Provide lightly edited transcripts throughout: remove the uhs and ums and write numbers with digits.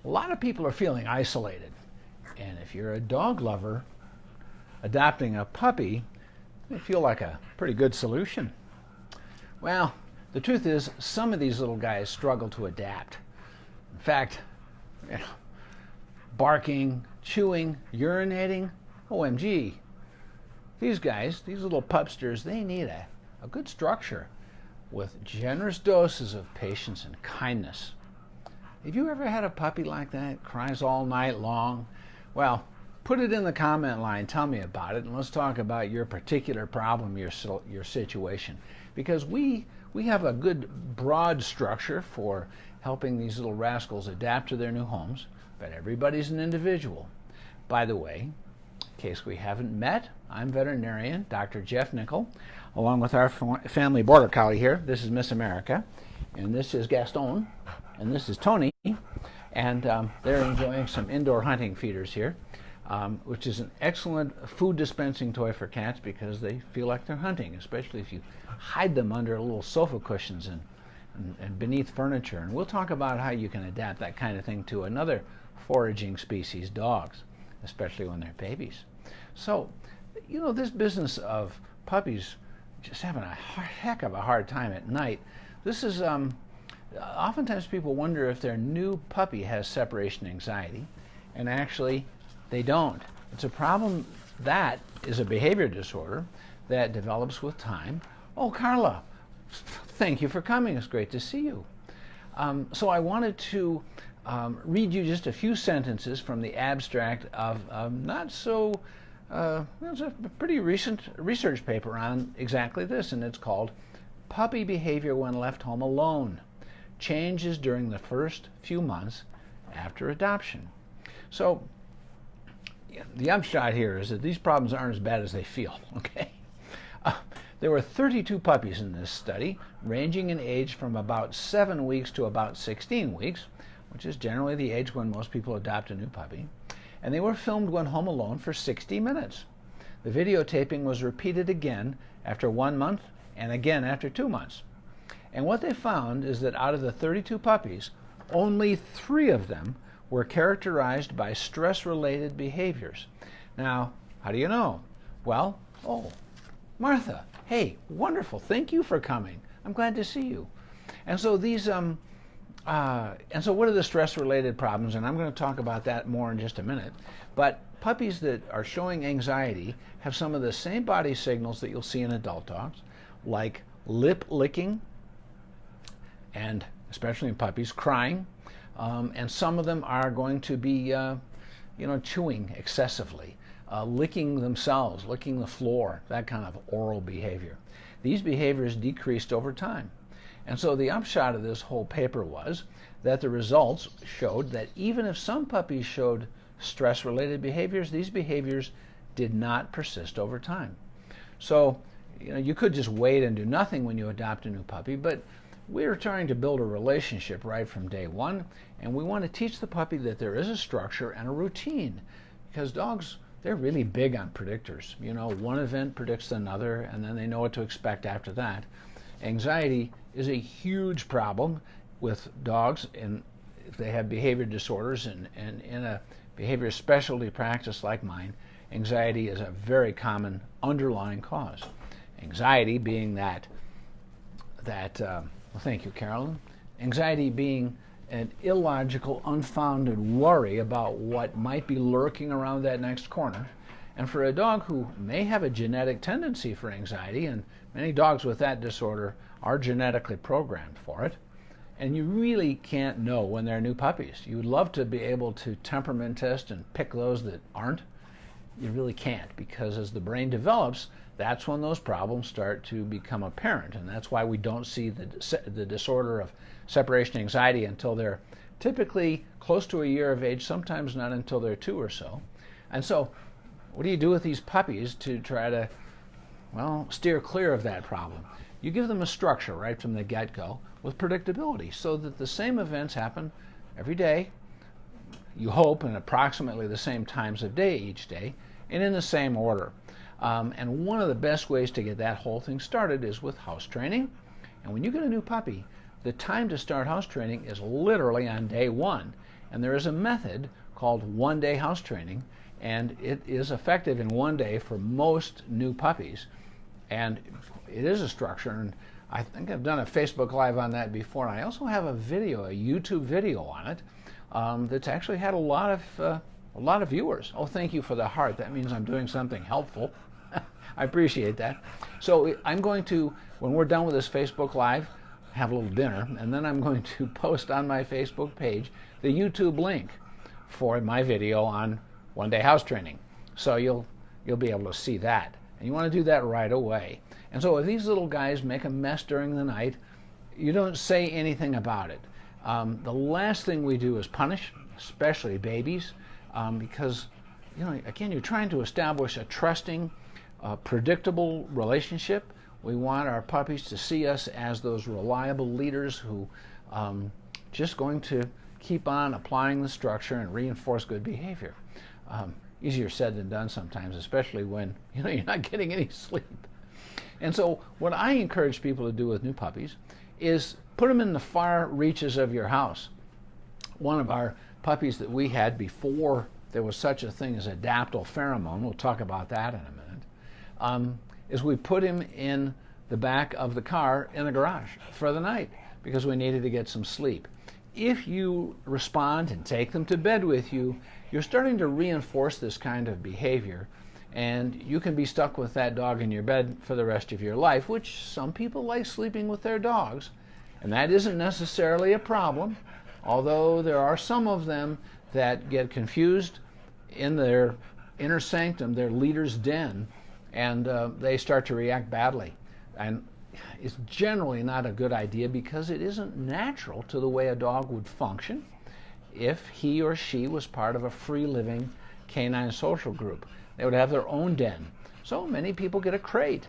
A lot of people are feeling isolated, and if you're a dog lover, adopting a puppy may feel like a pretty good solution. Well, the truth is, some of these little guys struggle to adapt. In fact, barking, chewing, urinating, OMG. These guys, these little pupsters, they need a good structure with generous doses of patience and kindness. Have you ever had a puppy like that? Cries all night long? Well, put it in the comment line, tell me about it, and let's talk about your particular problem, your situation. Because we have a good broad structure for helping these little rascals adapt to their new homes, but everybody's an individual. By the way, in case we haven't met, I'm veterinarian Dr. Jeff Nickel, along with our family border collie here. This is Miss America, and this is Gaston, and this is Tony, and they're enjoying some indoor hunting feeders here, which is an excellent food dispensing toy for cats because they feel like they're hunting, especially if you hide them under little sofa cushions and beneath furniture. And we'll talk about how you can adapt that kind of thing to another foraging species, dogs, especially when they're babies. So, you know, this business of puppies just having a heck of a hard time at night, this is, oftentimes people wonder if their new puppy has separation anxiety, and actually they don't. It's a problem that is a behavior disorder that develops with time. Oh, Carla, thank you for coming. It's great to see you. So I wanted to read you just a few sentences from the abstract of it's a pretty recent research paper on exactly this, and it's called Puppy Behavior When Left Home Alone, Changes During the First Few Months After Adoption. So the upshot here is that these problems aren't as bad as they feel, okay? There were 32 puppies in this study, ranging in age from about 7 weeks to about 16 weeks, which is generally the age when most people adopt a new puppy, and they were filmed when home alone for 60 minutes. The videotaping was repeated again after 1 month and again after 2 months. And what they found is that out of the 32 puppies, only 3 of them were characterized by stress-related behaviors. Now, how do you know? Well, Martha, hey, wonderful, thank you for coming. I'm glad to see you. And so these, what are the stress-related problems? And I'm going to talk about that more in just a minute. But puppies that are showing anxiety have some of the same body signals that you'll see in adult dogs, like lip licking, and especially in puppies, crying, and some of them are going to be, chewing excessively, licking themselves, licking the floor, that kind of oral behavior. These behaviors decreased over time. And so the upshot of this whole paper was that the results showed that even if some puppies showed stress-related behaviors, these behaviors did not persist over time. So, you could just wait and do nothing when you adopt a new puppy, but we're trying to build a relationship right from day one, and we want to teach the puppy that there is a structure and a routine, because dogs, they're really big on predictors. One event predicts another, and then they know what to expect after that. Anxiety is a huge problem with dogs, and if they have behavior disorders, and in a behavior specialty practice like mine, anxiety is a very common underlying cause. Anxiety being thank you, Carolyn. Anxiety being an illogical, unfounded worry about what might be lurking around that next corner. And for a dog who may have a genetic tendency for anxiety, and many dogs with that disorder are genetically programmed for it, and you really can't know when they're new puppies. You would love to be able to temperament test and pick those that aren't. You really can't, because as the brain develops, that's when those problems start to become apparent, and that's why we don't see the disorder of separation anxiety until they're typically close to a year of age, sometimes not until they're 2 or so. And so what do you do with these puppies to try to, steer clear of that problem? You give them a structure right from the get-go with predictability so that the same events happen every day, you hope in approximately the same times of day each day, and in the same order. And one of the best ways to get that whole thing started is with house training. And when you get a new puppy, the time to start house training is literally on day 1. And there is a method called one-day house training, and it is effective in 1 day for most new puppies. And it is a structure, and I think I've done a Facebook Live on that before. And I also have a video, a YouTube video on it, that's actually had a lot of viewers. Oh, thank you for the heart. That means I'm doing something helpful. I appreciate that. So I'm going to, when we're done with this Facebook Live, have a little dinner, and then I'm going to post on my Facebook page the YouTube link for my video on one-day house training. So you'll be able to see that. And you want to do that right away. And so if these little guys make a mess during the night, you don't say anything about it. The last thing we do is punish, especially babies, because, again, you're trying to establish a trusting, predictable relationship. We want our puppies to see us as those reliable leaders who just going to keep on applying the structure and reinforce good behavior. Easier said than done sometimes, especially when you're not getting any sleep. And so what I encourage people to do with new puppies is put them in the far reaches of your house. One of our puppies that we had before there was such a thing as a daptile pheromone, we'll talk about that in a minute, is we put him in the back of the car in the garage for the night because we needed to get some sleep. If you respond and take them to bed with you, you're starting to reinforce this kind of behavior, and you can be stuck with that dog in your bed for the rest of your life, which some people like sleeping with their dogs, and that isn't necessarily a problem, although there are some of them that get confused in their inner sanctum, their leader's den, and they start to react badly. And it's generally not a good idea because it isn't natural to the way a dog would function if he or she was part of a free-living canine social group. They would have their own den. So many people get a crate.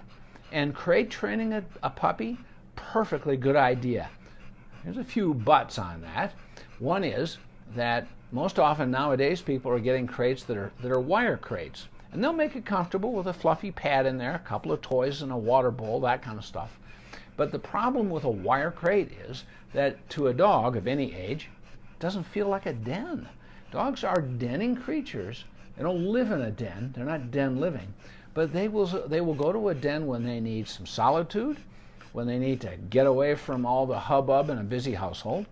And crate training a puppy, perfectly good idea. There's a few buts on that. One is that most often nowadays people are getting crates that are wire crates. And they'll make it comfortable with a fluffy pad in there, a couple of toys and a water bowl, that kind of stuff. But the problem with a wire crate is that to a dog of any age, it doesn't feel like a den. Dogs are denning creatures. They don't live in a den. They're not den living. But they will go to a den when they need some solitude, when they need to get away from all the hubbub in a busy household.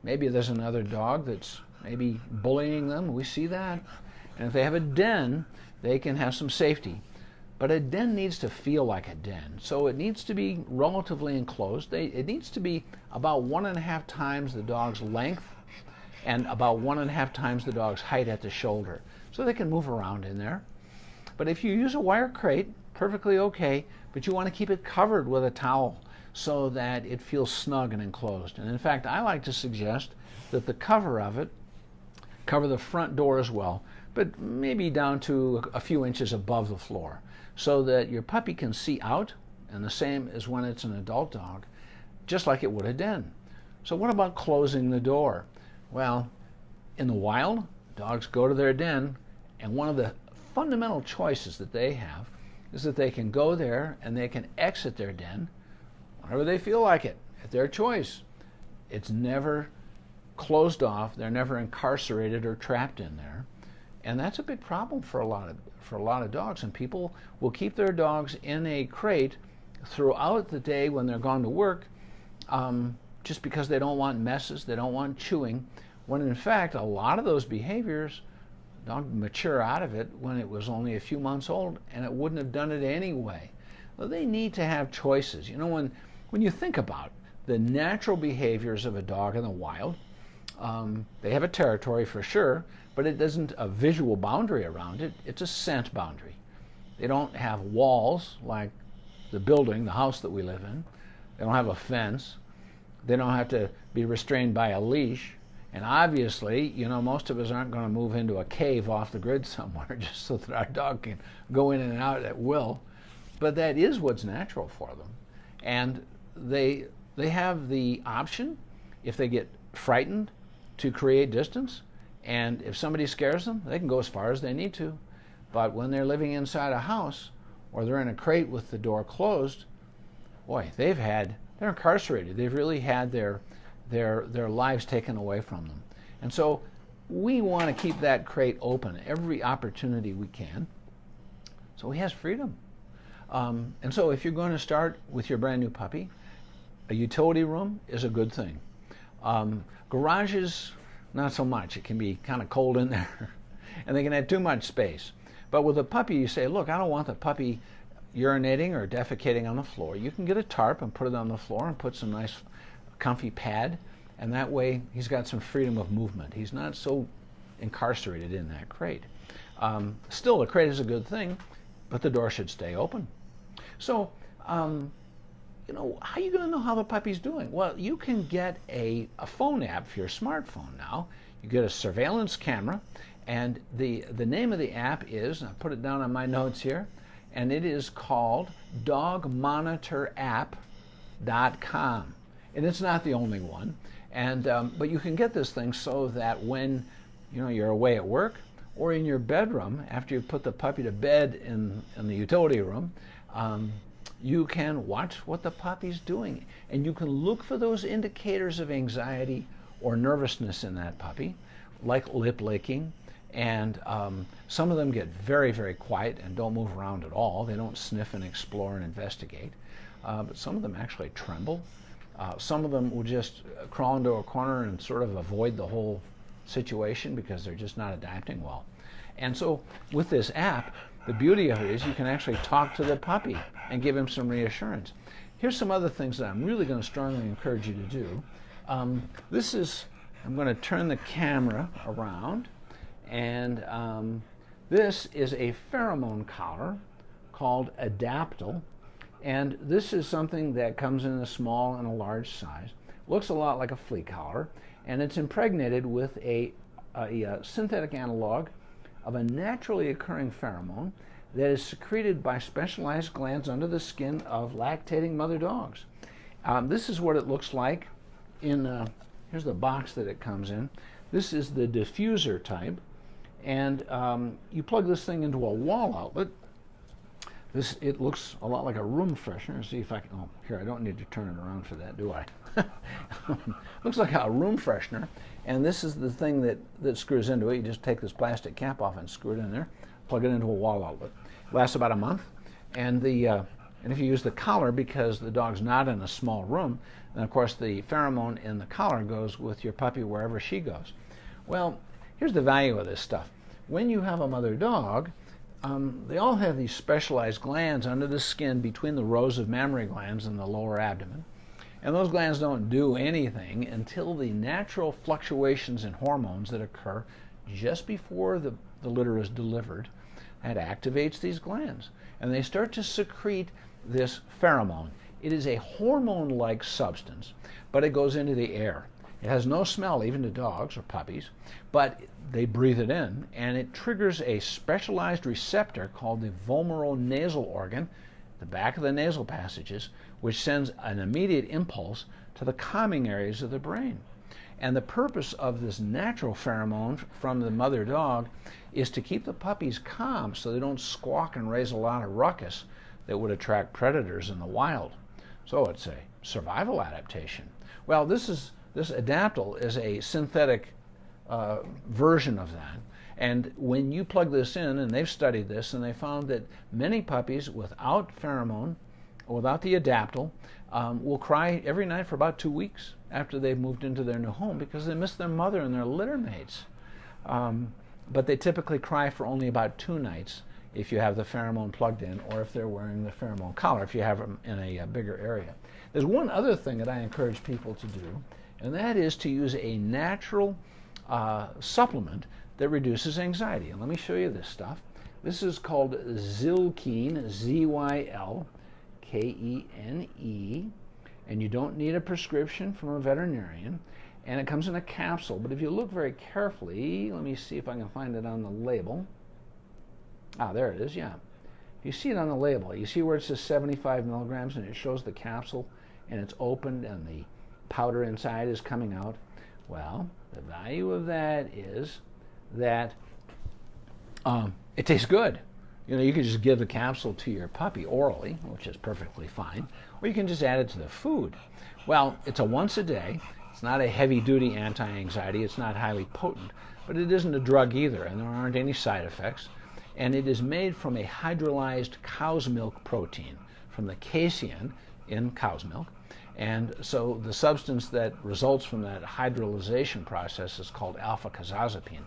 Maybe there's another dog that's maybe bullying them. We see that. And if they have a den, they can have some safety. But a den needs to feel like a den. So it needs to be relatively enclosed. It needs to be about 1.5 times the dog's length and about 1.5 times the dog's height at the shoulder. So they can move around in there. But if you use a wire crate, perfectly okay, but you want to keep it covered with a towel so that it feels snug and enclosed. And in fact, I like to suggest that the cover of it cover the front door as well, but maybe down to a few inches above the floor, so that your puppy can see out, and the same as when it's an adult dog, just like it would a den. So what about closing the door? Well, in the wild, dogs go to their den, and one of the fundamental choices that they have is that they can go there and they can exit their den whenever they feel like it, at their choice. It's never closed off. They're never incarcerated or trapped in there. And that's a big problem for a lot of dogs. And people will keep their dogs in a crate throughout the day when they're gone to work, just because they don't want messes, they don't want chewing, when in fact a lot of those behaviors, dog mature out of it when it was only a few months old, and it wouldn't have done it anyway. Well, they need to have choices. When you think about the natural behaviors of a dog in the wild, they have a territory for sure, but it isn't a visual boundary around it. It's a scent boundary. They don't have walls like the building, the house that we live in. They don't have a fence. They don't have to be restrained by a leash. And obviously, most of us aren't going to move into a cave off the grid somewhere just so that our dog can go in and out at will. But that is what's natural for them. And they have the option, if they get frightened, to create distance. And if somebody scares them, they can go as far as they need to. But when they're living inside a house or they're in a crate with the door closed, boy, they're incarcerated. They've really had their lives taken away from them. And so we want to keep that crate open every opportunity we can so he has freedom. And so if you're going to start with your brand new puppy, a utility room is a good thing. Garages, not so much. It can be kind of cold in there and they can have too much space. But with a puppy, you say, look, I don't want the puppy urinating or defecating on the floor. You can get a tarp and put it on the floor and put some nice comfy pad, and that way he's got some freedom of movement. He's not so incarcerated in that crate. Still, the crate is a good thing, but the door should stay open. So, you know, how are you going to know how the puppy's doing? Well, you can get a phone app for your smartphone now. You get a surveillance camera, and the name of the app is, I'll put it down on my notes here, and it is called dogmonitorapp.com. And it's not the only one. And but you can get this thing so that when you're away at work or in your bedroom after you've put the puppy to bed in the utility room, you can watch what the puppy's doing, and you can look for those indicators of anxiety or nervousness in that puppy, like lip licking. And some of them get very, very quiet and don't move around at all. They don't sniff and explore and investigate. But some of them actually tremble. Some of them will just crawl into a corner and sort of avoid the whole situation because they're just not adapting well. And so with this app, the beauty of it is you can actually talk to the puppy and give him some reassurance. Here's some other things that I'm really going to strongly encourage you to do. I'm going to turn the camera around. And this is a pheromone collar called Adaptal. And this is something that comes in a small and a large size. Looks a lot like a flea collar. And it's impregnated with a synthetic analog of a naturally occurring pheromone that is secreted by specialized glands under the skin of lactating mother dogs. This is what it looks like in, here's the box that it comes in. This is the diffuser type. And you plug this thing into a wall outlet. It looks a lot like a room freshener. See if I can, oh, here, I don't need to turn it around for that, do I? Looks like a room freshener. And this is the thing that screws into it. You just take this plastic cap off and screw it in there, plug it into a wall outlet. Lasts about a month. And if you use the collar, because the dog's not in a small room, then of course the pheromone in the collar goes with your puppy wherever she goes. Well, here's the value of this stuff. When you have a mother dog, they all have these specialized glands under the skin between the rows of mammary glands in the lower abdomen. And those glands don't do anything until the natural fluctuations in hormones that occur just before the litter is delivered. That activates these glands. And they start to secrete this pheromone. It is a hormone-like substance, but it goes into the air. It has no smell, even to dogs or puppies, but they breathe it in, and it triggers a specialized receptor called the vomeronasal organ, the back of the nasal passages, which sends an immediate impulse to the calming areas of the brain. And the purpose of this natural pheromone from the mother dog is to keep the puppies calm so they don't squawk and raise a lot of ruckus that would attract predators in the wild. So it's a survival adaptation. Well, this Adaptal is a synthetic version of that. And when you plug this in, and they've studied this, and they found that many puppies without pheromone, or without the Adaptal, will cry every night for about 2 weeks after they've moved into their new home because they miss their mother and their litter mates. But they typically cry for only about 2 nights if you have the pheromone plugged in, or if they're wearing the pheromone collar, if you have them in a bigger area. There's one other thing that I encourage people to do, and that is to use a natural supplement that reduces anxiety. And let me show you this stuff. This is called Zilken, Z-Y-L-K-E-N-E, and you don't need a prescription from a veterinarian, and it comes in a capsule. But if you look very carefully, let me see if I can find it on the label. Ah, there it is, yeah. You see it on the label. You see where it says 75 milligrams, and it shows the capsule, and it's opened, and the powder inside is coming out. Well, the value of that is that it tastes good. You know, you can just give the capsule to your puppy orally, which is perfectly fine, or you can just add it to the food. Well, it's a once a day, It's not a heavy-duty anti-anxiety. It's not highly potent, but it isn't a drug either, and there aren't any side effects. And it is made from a hydrolyzed cow's milk protein, from the casein in cow's milk. And so the substance that results from that hydrolyzation process is called alpha-casazepine.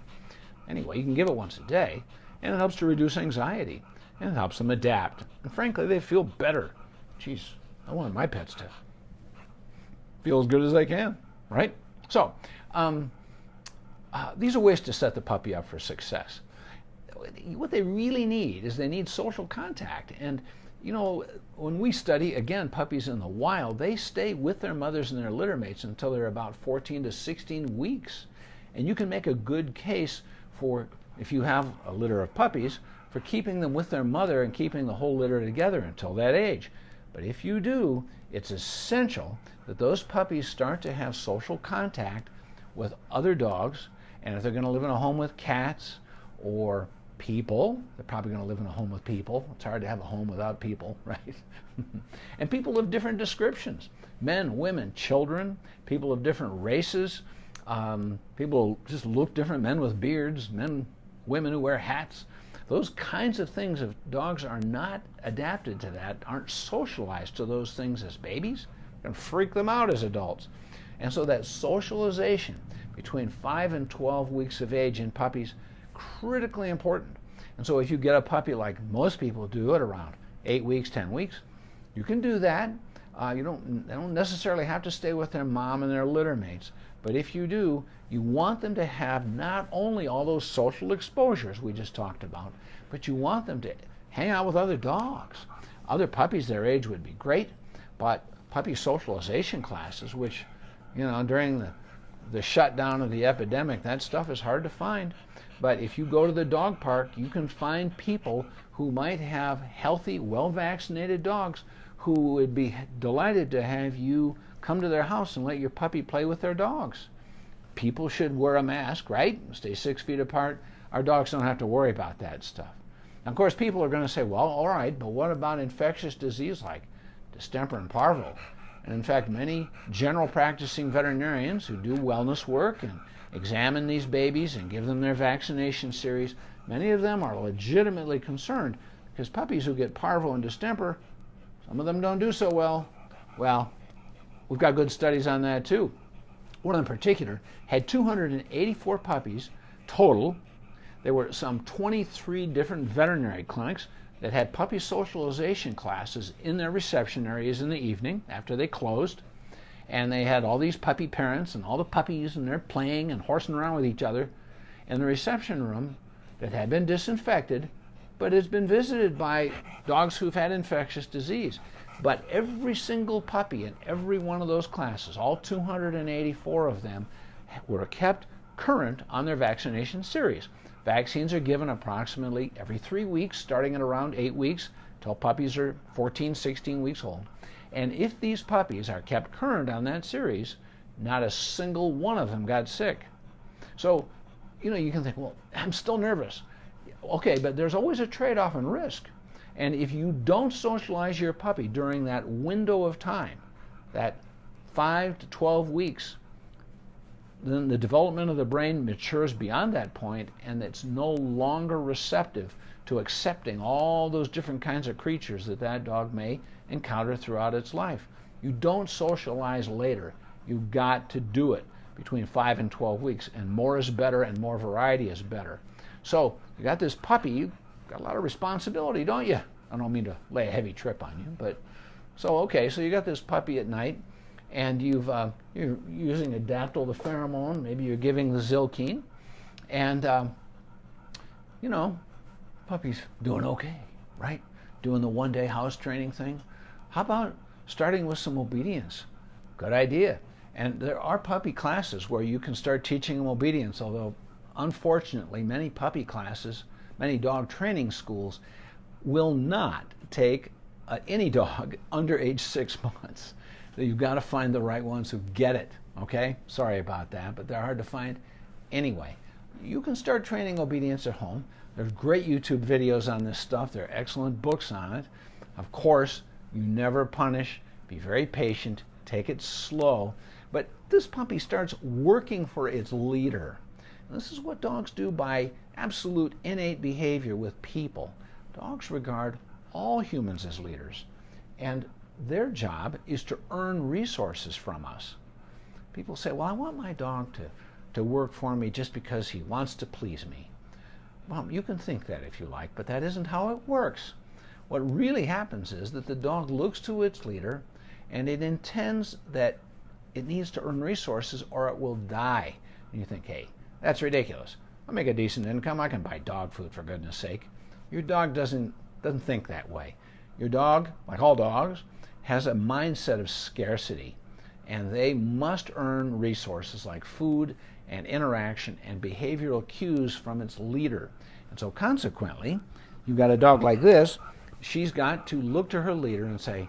Anyway, you can give it once a day, and it helps to reduce anxiety, and it helps them adapt. And frankly, they feel better. Geez, I want my pets to feel as good as they can, right? So these are ways to set the puppy up for success. What they really need is they need social contact. And you know, when we study, again, puppies in the wild, they stay with their mothers and their litter mates until they're about 14 to 16 weeks. And you can make a good case for, if you have a litter of puppies, for keeping them with their mother and keeping the whole litter together until that age. But if you do, it's essential that those puppies start to have social contact with other dogs. And if they're going to live in a home with cats or people, they're probably going to live in a home with people. It's hard to have a home without people, right? And people of different descriptions. Men, women, children, people of different races. People just look different, men with beards, women who wear hats. Those kinds of things, if dogs are not adapted to that, aren't socialized to those things as babies, can freak them out as adults. And so that socialization between 5 and 12 weeks of age in puppies, critically important. And so if you get a puppy like most people do at around 8 weeks, 10 weeks, you can do that. They don't necessarily have to stay with their mom and their litter mates. But if you do, you want them to have not only all those social exposures we just talked about, but you want them to hang out with other dogs. Other puppies their age would be great, but puppy socialization classes, which, you know, during the shutdown of the epidemic, that stuff is hard to find. But if you go to the dog park, you can find people who might have healthy, well-vaccinated dogs who would be delighted to have you come to their house and let your puppy play with their dogs. People should wear a mask, right? Stay 6 feet apart. Our dogs don't have to worry about that stuff. Now, of course, people are going to say, well, all right, but what about infectious disease like Distemper and Parvo? And in fact, many general practicing veterinarians who do wellness work and examine these babies and give them their vaccination series, many of them are legitimately concerned because puppies who get Parvo and Distemper, some of them don't do so well. Well, we've got good studies on that too. One in particular had 284 puppies total. There were some 23 different veterinary clinics that had puppy socialization classes in their reception areas in the evening after they closed. And they had all these puppy parents and all the puppies, and they're playing and horsing around with each other in the reception room that had been disinfected, but has been visited by dogs who've had infectious disease. But every single puppy in every one of those classes, all 284 of them, were kept current on their vaccination series. Vaccines are given approximately every 3 weeks, starting at around 8 weeks, till puppies are 14, 16 weeks old. And if these puppies are kept current on that series, not a single one of them got sick. So, you know, you can think, well, I'm still nervous. Okay, but there's always a trade-off in risk. And if you don't socialize your puppy during that window of time, that 5 to 12 weeks, then the development of the brain matures beyond that point, and it's no longer receptive to accepting all those different kinds of creatures that that dog may encounter throughout its life. You don't socialize later. You've got to do it between 5 and 12 weeks, and more is better and more variety is better. So you got this puppy, you've got a lot of responsibility, don't you? I don't mean to lay a heavy trip on you, but so okay, so you got this puppy at night, and you're using Adaptil, the pheromone, maybe you're giving the Zilken, and you know, puppy's doing okay, right? Doing the one-day house training thing. How about starting with some obedience? Good idea. And there are puppy classes where you can start teaching them obedience, although unfortunately many puppy classes, many dog training schools will not take any dog under age 6 months. So you've got to find the right ones who get it, okay? Sorry about that, but they're hard to find. Anyway, you can start training obedience at home. There's great YouTube videos on this stuff. There are excellent books on it. Of course, you never punish. Be very patient. Take it slow. But this puppy starts working for its leader. And this is what dogs do by absolute innate behavior with people. Dogs regard all humans as leaders, and their job is to earn resources from us. People say, well, I want my dog to work for me just because he wants to please me. Well, you can think that if you like, but that isn't how it works. What really happens is that the dog looks to its leader and it intends that it needs to earn resources or it will die. And you think, hey, that's ridiculous. I make a decent income. I can buy dog food, for goodness sake. Your dog doesn't think that way. Your dog, like all dogs, has a mindset of scarcity, and they must earn resources like food and interaction and behavioral cues from its leader. And so consequently, you've got a dog like this. She's got to look to her leader and say,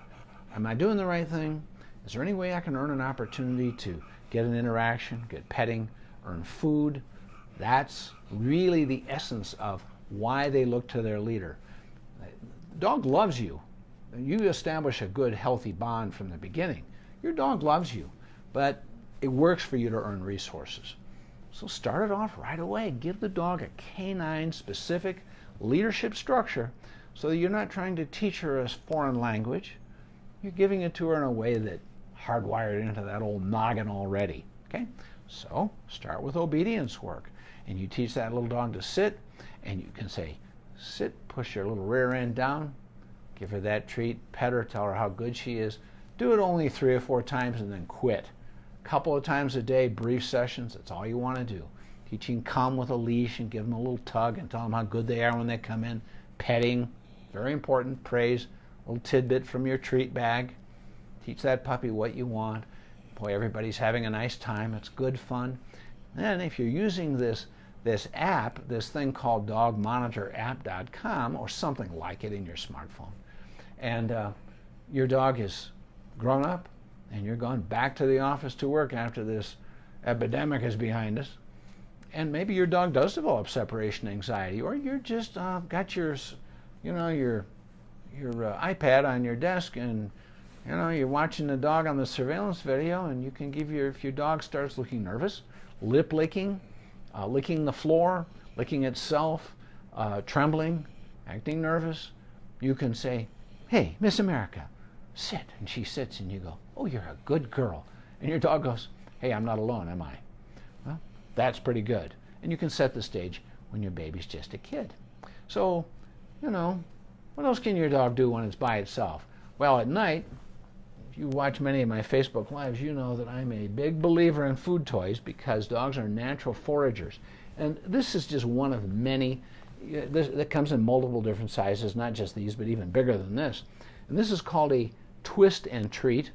am I doing the right thing? Is there any way I can earn an opportunity to get an interaction, get petting, earn food? That's really the essence of why they look to their leader. The dog loves you. You establish a good, healthy bond from the beginning. Your dog loves you, but it works for you to earn resources. So start it off right away. Give the dog a canine-specific leadership structure so that you're not trying to teach her a foreign language. You're giving it to her in a way that hardwired into that old noggin already. Okay? So start with obedience work. And you teach that little dog to sit, and you can say, sit, push your little rear end down, give her that treat, pet her, tell her how good she is. Do it only 3 or 4 times and then quit. A couple of times a day, brief sessions, that's all you want to do. Teaching come with a leash and give them a little tug and tell them how good they are when they come in. Petting, very important, praise, a little tidbit from your treat bag. Teach that puppy what you want. Boy, everybody's having a nice time. It's good fun. Then if you're using this app, this thing called dogmonitorapp.com or something like it in your smartphone, and your dog is grown up and you're going back to the office to work after this epidemic is behind us, and maybe your dog does develop separation anxiety, or you're just got your iPad on your desk and you're watching the dog on the surveillance video, and you can give if your dog starts looking nervous, lip licking, licking the floor, licking itself, trembling, acting nervous, you can say, hey, Miss America, sit. And she sits and you go, oh, you're a good girl. And your dog goes, hey, I'm not alone, am I? Well, that's pretty good. And you can set the stage when your baby's just a kid. So, what else can your dog do when it's by itself? Well, at night, if you watch many of my Facebook Lives, you know that I'm a big believer in food toys because dogs are natural foragers. And this is just one of many that comes in multiple different sizes, not just these, but even bigger than this. And this is called a twist and treat.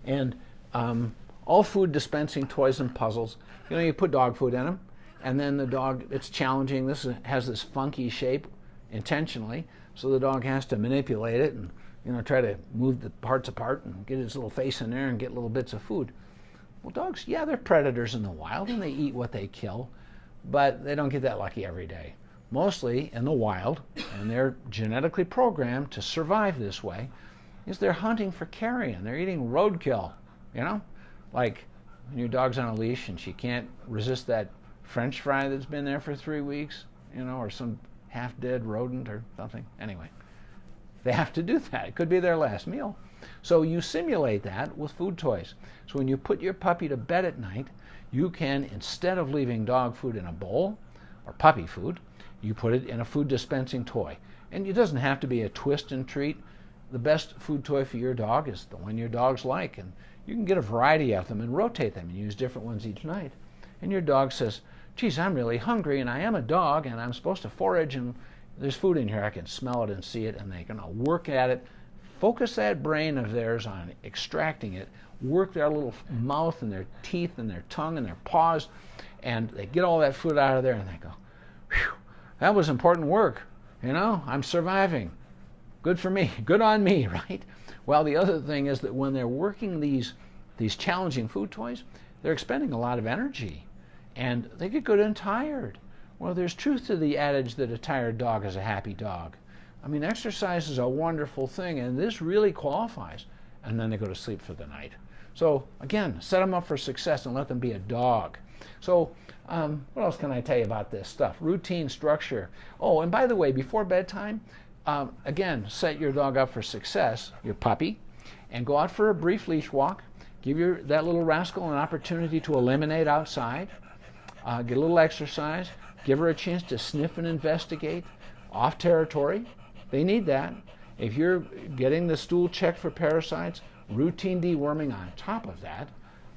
And all food dispensing toys and puzzles, you put dog food in them, and then the dog, it's challenging. This has this funky shape intentionally, so the dog has to manipulate it and try to move the parts apart and get his little face in there and get little bits of food. Well, dogs, yeah, they're predators in the wild and they eat what they kill, but they don't get that lucky every day. Mostly in the wild, and they're genetically programmed to survive this way, is they're hunting for carrion. They're eating roadkill, like when your dog's on a leash and she can't resist that French fry that's been there for 3 weeks, or some half-dead rodent or something. Anyway, they have to do that. It could be their last meal. So you simulate that with food toys. So when you put your puppy to bed at night, you can, instead of leaving dog food in a bowl or puppy food, you put it in a food dispensing toy. And it doesn't have to be a twist and treat. The best food toy for your dog is the one your dogs like. And you can get a variety of them and rotate them and use different ones each night. And your dog says, geez, I'm really hungry and I am a dog and I'm supposed to forage and there's food in here. I can smell it and see it, and they're going to work at it. Focus that brain of theirs on extracting it. Work their little mouth and their teeth and their tongue and their paws, and they get all that food out of there, and they go, whew, that was important work. I'm surviving. Good for me. Good on me, right? Well, the other thing is that when they're working these challenging food toys, they're expending a lot of energy, and they get good and tired. Well, there's truth to the adage that a tired dog is a happy dog. I mean, exercise is a wonderful thing, and this really qualifies. And then they go to sleep for the night. So again, set them up for success and let them be a dog. So what else can I tell you about this stuff? Routine, structure. Oh, and by the way, before bedtime, again, set your dog up for success, your puppy, and go out for a brief leash walk. Give that little rascal an opportunity to eliminate outside. Get a little exercise. Give her a chance to sniff and investigate off territory. They need that. If you're getting the stool checked for parasites, routine deworming on top of that,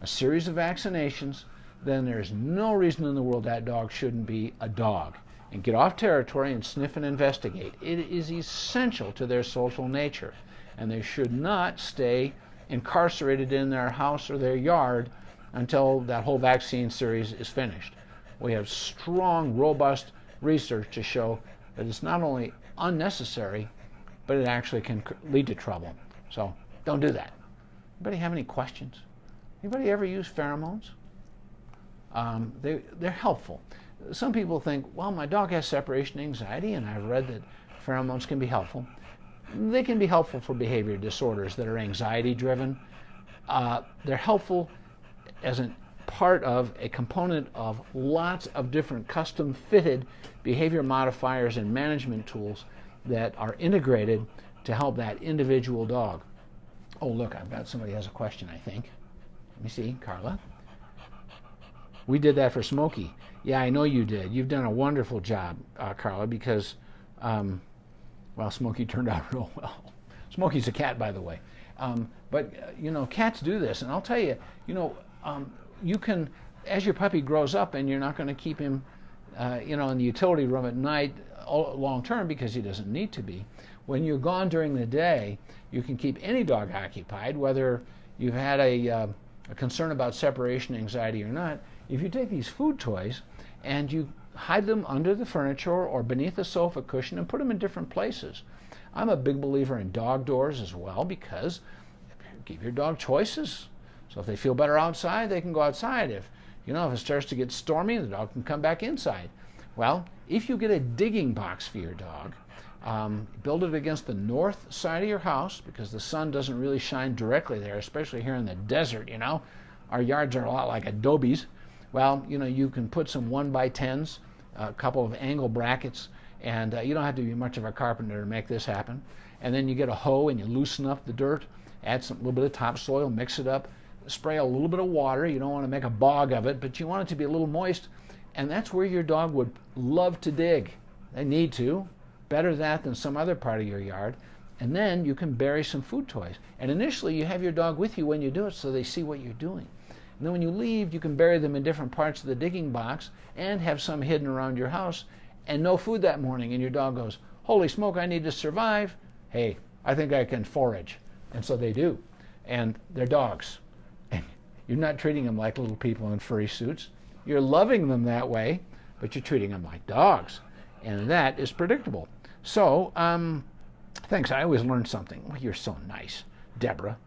a series of vaccinations, then there's no reason in the world that dog shouldn't be a dog. And get off territory and sniff and investigate. It is essential to their social nature. And they should not stay incarcerated in their house or their yard until that whole vaccine series is finished. We have strong, robust research to show that it's not only unnecessary, but it actually can lead to trouble. So don't do that. Anybody have any questions? Anybody ever use pheromones? They're helpful. Some people think, well, my dog has separation anxiety, and I've read that pheromones can be helpful. They can be helpful for behavior disorders that are anxiety-driven. They're helpful as a part of a component of lots of different custom-fitted behavior modifiers and management tools that are integrated to help that individual dog. Oh, look, I've got somebody has a question, I think. Let me see, Carla. We did that for Smokey. Yeah, I know you did. You've done a wonderful job, Carla, because, well, Smokey turned out real well. Smokey's a cat, by the way. But, cats do this. And I'll tell you, you can, as your puppy grows up and you're not going to keep him, in the utility room at night long term because he doesn't need to be. When you're gone during the day, you can keep any dog occupied, whether you've had a concern about separation anxiety or not. If you take these food toys and you hide them under the furniture or beneath the sofa cushion and put them in different places. I'm a big believer in dog doors as well because give your dog choices. So if they feel better outside, they can go outside. If it starts to get stormy, the dog can come back inside. Well, if you get a digging box for your dog, build it against the north side of your house because the sun doesn't really shine directly there, especially here in the desert, Our yards are a lot like adobes. Well, you can put some 1x10s, a couple of angle brackets, and you don't have to be much of a carpenter to make this happen. And then you get a hoe and you loosen up the dirt, add a little bit of topsoil, mix it up, spray a little bit of water. You don't want to make a bog of it, but you want it to be a little moist. And that's where your dog would love to dig. They need to. Better that than some other part of your yard. And then you can bury some food toys. And initially you have your dog with you when you do it so they see what you're doing. And then when you leave, you can bury them in different parts of the digging box and have some hidden around your house and no food that morning. And your dog goes, holy smoke, I need to survive. Hey, I think I can forage. And so they do. And they're dogs. And you're not treating them like little people in furry suits. You're loving them that way, but you're treating them like dogs. And that is predictable. So, thanks. I always learn something. Well, you're so nice, Deborah.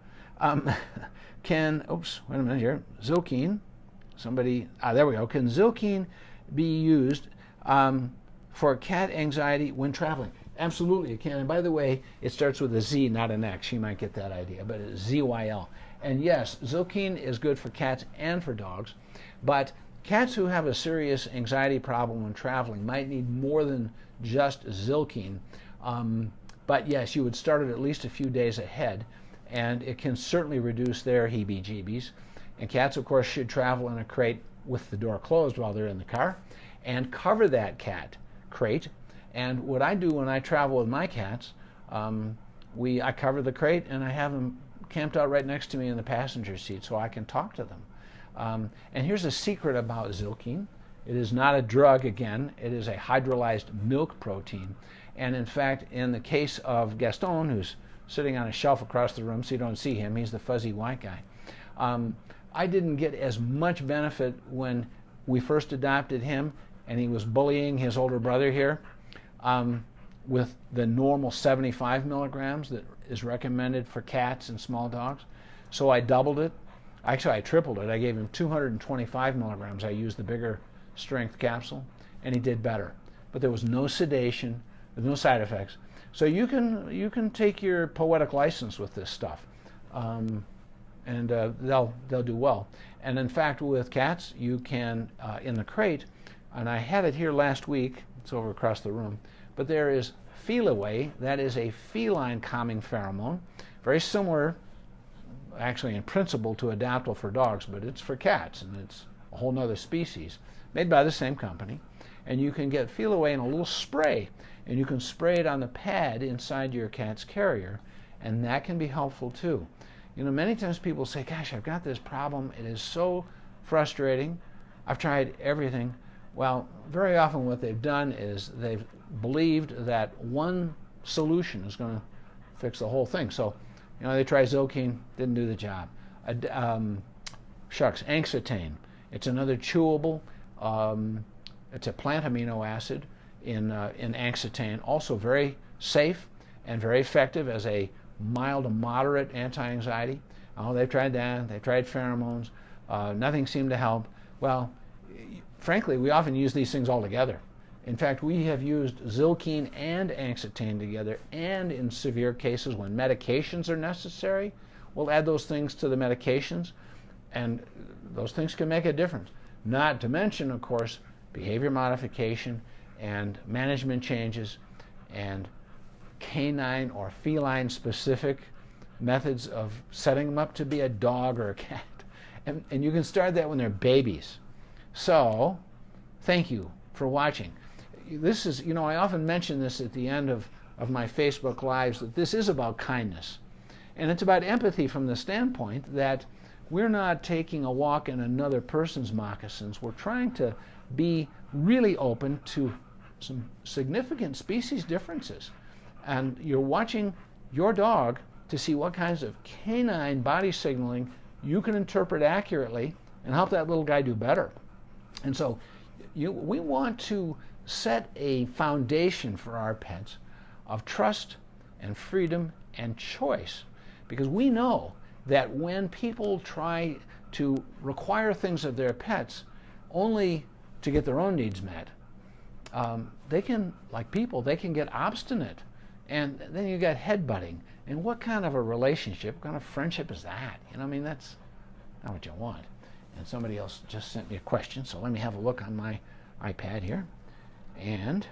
Oops, wait a minute here. Zilken, there we go. Can Zilken be used for cat anxiety when traveling? Absolutely, it can. And by the way, it starts with a Z, not an X. You might get that idea, but it's ZYL. And yes, Zilken is good for cats and for dogs, but cats who have a serious anxiety problem when traveling might need more than just Zilken. But yes, you would start it at least a few days ahead, and it can certainly reduce their heebie-jeebies. And cats, of course, should travel in a crate with the door closed while they're in the car, and cover that cat crate. And what I do when I travel with my cats, I cover the crate and I have them camped out right next to me in the passenger seat so I can talk to them. And here's a secret about Zilken. It is not a drug, again. It is a hydrolyzed milk protein. And in fact, in the case of Gaston, who's sitting on a shelf across the room so you don't see him, he's the fuzzy white guy. I didn't get as much benefit when we first adopted him and he was bullying his older brother here with the normal 75 milligrams that is recommended for cats and small dogs. So I doubled it. Actually, I tripled it. I gave him 225 milligrams. I used the bigger strength capsule, and he did better. But there was no sedation, there's no side effects. So you can take your poetic license with this stuff. and they'll do well. And in fact, with cats, you can in the crate, and I had it here last week. It's over across the room, but there is Feline. That is a feline calming pheromone, very similar, actually in principle, to Adaptil for dogs, but it's for cats, and it's a whole nother species, made by the same company. And you can get Feline in a little spray, and you can spray it on the pad inside your cat's carrier, and that can be helpful too. You know, many times people say, gosh, I've got this problem. It is so frustrating. I've tried everything. Well, very often what they've done is they've believed that one solution is going to fix the whole thing. So, you know, they tried Zilken, didn't do the job. Angstitane. It's another chewable. It's a plant amino acid in angstitane, also very safe and very effective as a mild to moderate anti-anxiety. Oh, they've tried that. They've tried pheromones. Nothing seemed to help. Well, frankly, we often use these things all together. In fact, we have used Zilken and angstitane together, and in severe cases when medications are necessary, we'll add those things to the medications, and those things can make a difference. Not to mention, of course, behavior modification and management changes and canine or feline specific methods of setting them up to be a dog or a cat. And you can start that when they're babies. So, thank you for watching. This is, you know, I often mention this at the end of my Facebook Lives, that this is about kindness. And it's about empathy from the standpoint that we're not taking a walk in another person's moccasins. We're trying to be really open to some significant species differences. And you're watching your dog to see what kinds of canine body signaling you can interpret accurately and help that little guy do better. And so we want to set a foundation for our pets of trust and freedom and choice, because we know that when people try to require things of their pets only to get their own needs met, they can, like people, they can get obstinate, and then you got headbutting. And what kind of a relationship, what kind of friendship is that? You know, I mean, that's not what you want. And somebody else just sent me a question, so let me have a look on my iPad here. And,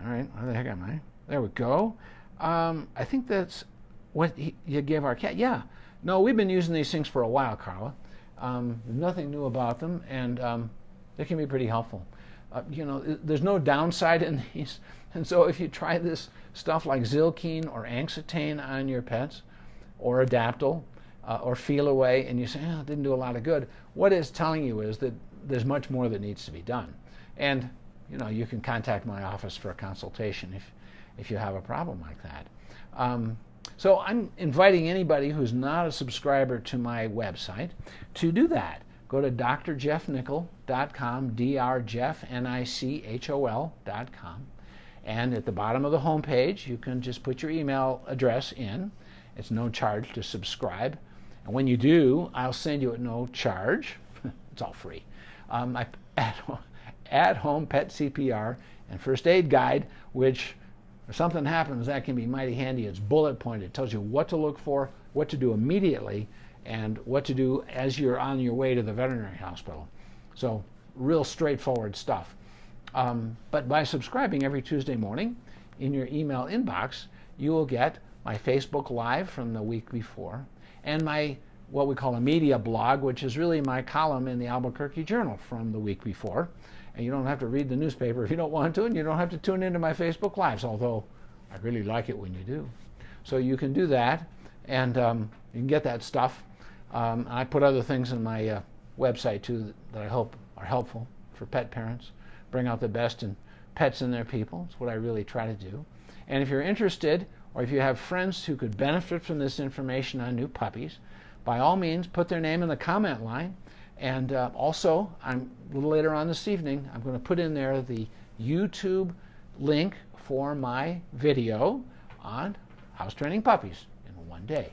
all right, where the heck am I? There we go. I think that's what you gave our cat. Yeah. No, we've been using these things for a while, Carla. Nothing new about them, and they can be pretty helpful. You know, there's no downside in these. And so if you try this stuff like Zilken or angstitane on your pets, or Adaptil, or Feline, and you say, oh, it didn't do a lot of good, what it's telling you is that there's much more that needs to be done. And, you know, you can contact my office for a consultation if you have a problem like that. So I'm inviting anybody who's not a subscriber to my website to do that. Go to drjeffnicol.com, drjeffnicol.com, and at the bottom of the home page, you can just put your email address in. It's no charge to subscribe. And when you do, I'll send you at no charge. It's all free. At-home pet CPR and first aid guide, which if something happens, that can be mighty handy. It's bullet pointed. It tells you what to look for, what to do immediately, and what to do as you're on your way to the veterinary hospital. So real straightforward stuff. But by subscribing every Tuesday morning in your email inbox, you will get my Facebook Live from the week before, and my what we call a media blog, which is really my column in the Albuquerque Journal from the week before. And you don't have to read the newspaper if you don't want to, and you don't have to tune into my Facebook Lives, although I really like it when you do. So you can do that, and you can get that stuff. I put other things in my website too that I hope are helpful for pet parents. Bring out the best in pets and their people. It's what I really try to do. And if you're interested, or if you have friends who could benefit from this information on new puppies, by all means, put their name in the comment line. And also, a little later on this evening, I'm going to put in there the YouTube link for my video on house training puppies in one day.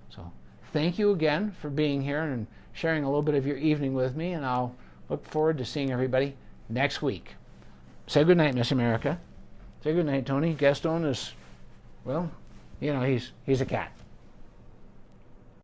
So thank you again for being here and sharing a little bit of your evening with me, and I'll look forward to seeing everybody next week. Say good night, Miss America. Say good night, Tony. Gaston is, well, you know, he's a cat.